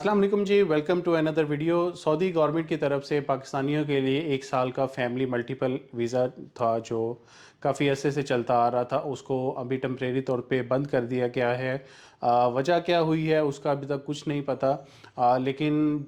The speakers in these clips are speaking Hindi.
अस्सलाम वालेकुम जी, welcome to another video. Saudi government की तरफ से पाकिस्तानियों के लिए 1 साल का फैमिली मल्टीपल वीज़ा था जो काफ़ी अरसे से चलता आ रहा था, उसको अभी टेम्परेरी तौर पे बंद कर दिया गया है। वजह क्या हुई है उसका अभी तक कुछ नहीं पता, लेकिन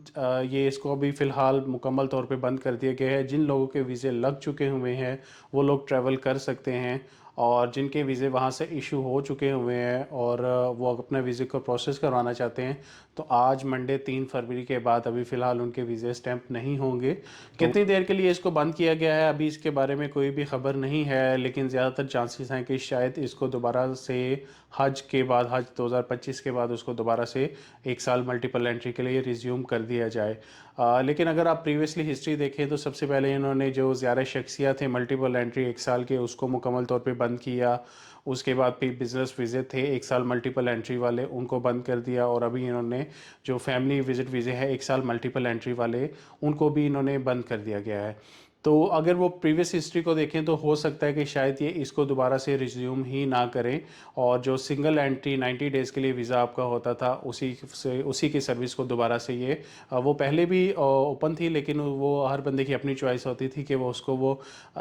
ये इसको अभी फ़िलहाल मुकम्मल तौर पे बंद कर दिया गया है। जिन लोगों के वीज़े लग चुके हुए हैं वो लोग ट्रैवल कर सकते हैं, और जिनके वीज़े वहाँ से इशू हो चुके हुए हैं और वो अपने वीज़े को प्रोसेस करवाना चाहते हैं, तो आज मंडे 3 फरवरी के बाद अभी फ़िलहाल उनके वीज़े स्टैंप नहीं होंगे। कितनी देर के लिए इसको बंद किया गया है अभी इसके बारे में कोई भी ख़बर नहीं है, लेकिन ज़्यादातर चांसेस हैं कि शायद इसको दोबारा से हज के बाद, हज 2025 के बाद उसको दोबारा से 1 साल मल्टीपल एंट्री के लिए रिज्यूम कर दिया जाए। लेकिन अगर आप प्रीवियसली हिस्ट्री देखें तो सबसे पहले इन्होंने जो ज़्यादा शख्सियात थे मल्टीपल एंट्री 1 साल के, उसको मुकम्मल तौर पे बंद किया। उसके बाद फिर बिज़नेस वीज़े थे 1 साल मल्टीपल एंट्री वाले, उनको बंद कर दिया। और अभी इन्होंने जो फैमिली विजिट वीज़े हैं 1 साल मल्टीपल एंट्री वाले, उनको भी इन्होंने बंद कर दिया गया है। तो अगर वो प्रीवियस हिस्ट्री को देखें तो हो सकता है कि शायद ये इसको दोबारा से रिज्यूम ही ना करें, और जो सिंगल एंट्री 90 डेज़ के लिए वीज़ा आपका होता था उसी की सर्विस को दोबारा से ये वो पहले भी ओपन थी, लेकिन वो हर बंदे की अपनी चॉइस होती थी कि वो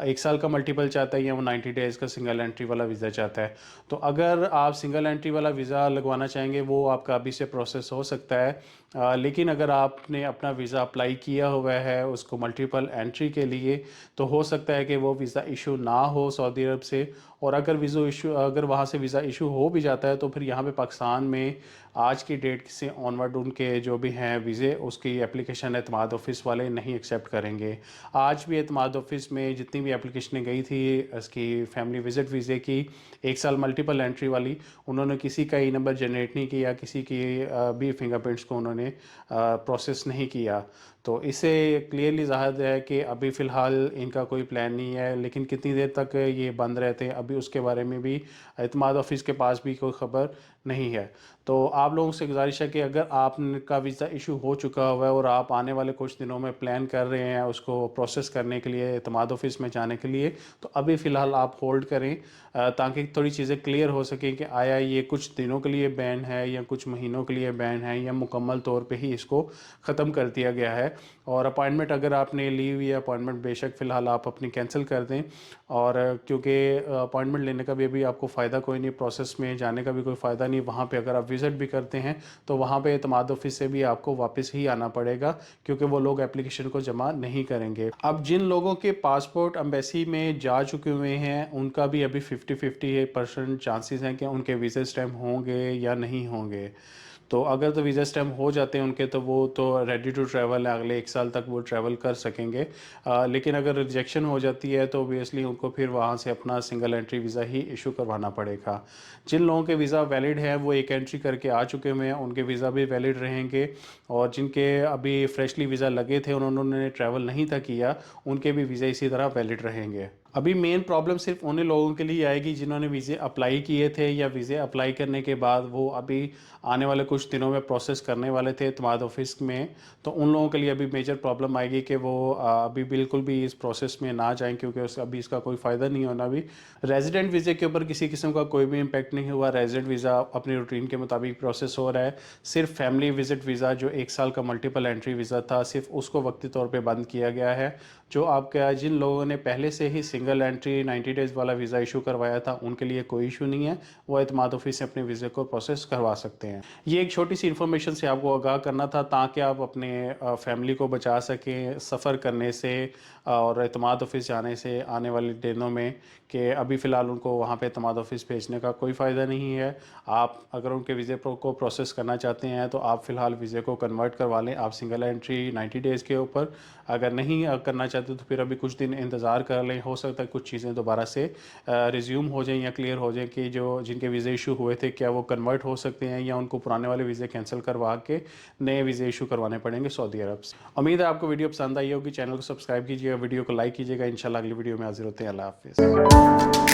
1 साल का मल्टीपल चाहता है या वो 90 डेज़ का सिंगल एंट्री वाला वीज़ा चाहता है। तो अगर आप सिंगल एंट्री वाला वीज़ा लगवाना चाहेंगे वो आपका अभी से प्रोसेस हो सकता है। लेकिन अगर आपने अपना वीज़ा अप्लाई किया हुआ है उसको मल्टीपल एंट्री के लिए, तो हो सकता है कि वो वीज़ा इशू ना हो सऊदी अरब से। और अगर वहाँ से वीज़ा इशू हो भी जाता है तो फिर यहाँ पे पाकिस्तान में आज की डेट से ऑनवर्ड उनके जो भी हैं वीज़े, उसकी एप्लीकेशन एतमाद ऑफिस वाले नहीं एक्सेप्ट करेंगे। आज भी एतमाद ऑफिस में जितनी भी एप्लीकेशनें गई थी इसकी फैमिली विज़िट वीज़े की 1 साल मल्टीपल एंट्री वाली, उन्होंने किसी का ई नंबर जनरेट नहीं किया, किसी की भी फिंगरप्रिंट्स को उन्होंने प्रोसेस नहीं किया। तो इससे क्लियरली ज़ाहिर है कि अभी फ़िलहाल इनका कोई प्लान नहीं है, लेकिन कितनी देर तक ये बंद रहते हैं अभी उसके बारे में भी एतमाद ऑफिस के पास भी कोई ख़बर नहीं है। तो आप लोगों से गुजारिश है कि अगर आपका वीज़ा इशू हो चुका हुआ है और आप आने वाले कुछ दिनों में प्लान कर रहे हैं उसको प्रोसेस करने के लिए, एतमाद ऑफिस में जाने के लिए, तो अभी फ़िलहाल आप होल्ड करें, ताकि थोड़ी चीज़ें क्लियर हो सकें कि आया ये कुछ दिनों के लिए बैन है या कुछ महीनों के लिए बैन है या मुकम्मल तौर पे ही इसको ख़त्म कर दिया गया है। और अपॉइंटमेंट अगर आपने ली हुई है अपॉइंटमेंट, बेशक फ़िलहाल आप अपनी कैंसिल कर दें। और क्योंकि अपॉइंटमेंट लेने का भी अभी आपको फ़ायदा कोई नहीं, प्रोसेस में जाने का भी कोई फ़ायदा नहीं। वहाँ पे अगर आप विज़िट भी करते हैं तो वहाँ पे एतमाद ऑफिस से भी आपको वापस ही आना पड़ेगा, क्योंकि वो लोग एप्लीकेशन को जमा नहीं करेंगे। अब जिन लोगों के पासपोर्ट एम्बेसी में जा चुके हुए हैं उनका भी अभी 50-50% चांसेस हैं कि उनके वीज़ा स्टैम्प होंगे या नहीं होंगे। तो अगर तो वीज़ा स्टैम्प हो जाते हैं उनके, तो वो तो रेडी टू ट्रैवल है, अगले 1 साल तक वो ट्रैवल कर सकेंगे। लेकिन अगर रिजेक्शन हो जाती है तो ऑब्वियसली उनको फिर वहाँ से अपना सिंगल एंट्री वीज़ा ही इशू करवाना पड़ेगा। जिन लोगों के वीज़ा वैलिड है वो एक एंट्री करके आ चुके हुए हैं, उनके वीज़ा भी वैलिड रहेंगे। और जिनके अभी फ्रेशली वीज़ा लगे थे उन्होंने ट्रैवल नहीं था किया, उनके भी वीज़ा इसी तरह वैलिड रहेंगे। अभी मेन प्रॉब्लम सिर्फ उन्हीं लोगों के लिए आएगी जिन्होंने वीज़े अप्लाई किए थे या वीज़े अप्लाई करने के बाद वो अभी आने वाले कुछ दिनों में प्रोसेस करने वाले थे एतमाद ऑफिस में। तो उन लोगों के लिए अभी मेजर प्रॉब्लम आएगी कि वो अभी बिल्कुल भी इस प्रोसेस में ना जाएं, क्योंकि अभी इसका कोई फ़ायदा नहीं होना। अभी रेजिडेंट वीज़े के ऊपर किसी किस्म का कोई भी इम्पैक्ट नहीं हुआ, रेजिडेंट वीज़ा अपनी रूटीन के मुताबिक प्रोसेस हो रहा है। सिर्फ फैमिली विजिट वीज़ा जो 1 साल का मल्टीपल एंट्री वीज़ा था, सिर्फ उसको वक्ती तौर पर बंद किया गया है। जो आपका जिन लोगों ने पहले से ही सिंगल एंट्री 90 डेज़ वाला वीज़ा इशू करवाया था उनके लिए कोई इशू नहीं है, वो एतमाद ऑफिस से अपने वीज़े को प्रोसेस करवा सकते हैं। ये एक छोटी सी इन्फॉर्मेशन से आपको आगाह करना था ताकि आप अपने फैमिली को बचा सकें सफ़र करने से और एतमाद ऑफिस जाने से आने वाले दिनों में, कि अभी फ़िलहाल उनको वहाँ पे एतमाद ऑफिस भेजने का कोई फ़ायदा नहीं है। आप अगर उनके वीज़े को प्रोसेस करना चाहते हैं तो आप फ़िलहाल वीज़े को कन्वर्ट करवा लें, आप सिंगल एंट्री 90 डेज़ के ऊपर। अगर नहीं करना चाहते तो फिर अभी कुछ दिन इंतज़ार कर लें, हो सकता है कुछ चीज़ें दोबारा से रिज्यूम हो जाएं या क्लियर हो जाएं कि जो जिनके वीज़े इशू हुए थे क्या वो कन्वर्ट हो सकते हैं या उनको पुराने वाले वीज़े कैंसिल करवा के नए वीज़े इशू करवाने पड़ेंगे सऊदी अरब से। उम्मीद है आपको वीडियो पसंद आई होगी। चैनल को सब्सक्राइब कीजिएगा, वीडियो को लाइक कीजिएगा। इंशाल्लाह अगली वीडियो में हाजिर होते हैं। अल्लाह हाफिज़।